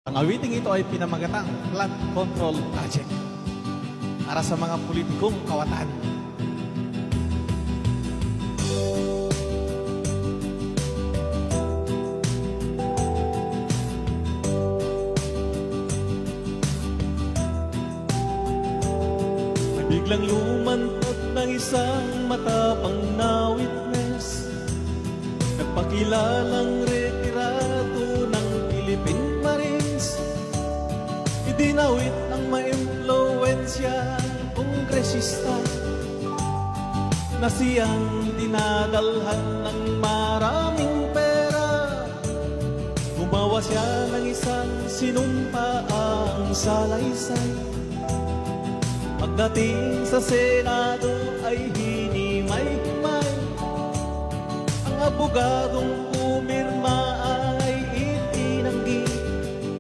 Ang awiting ito ay pinamagatang Flood Control Project para sa mga politikong kawatan. Biglang lumantad ng isang matapang na witness, nagpakilalang retirado ng Philippine Marines. Idinawit ng maimpluwensyang kongresista na siyang dinadalhan ng maraming pera. Gumawa siya ng isang sinumpaang salaysay. Pagdating sa Senado ay hinimay-himay ang abogadong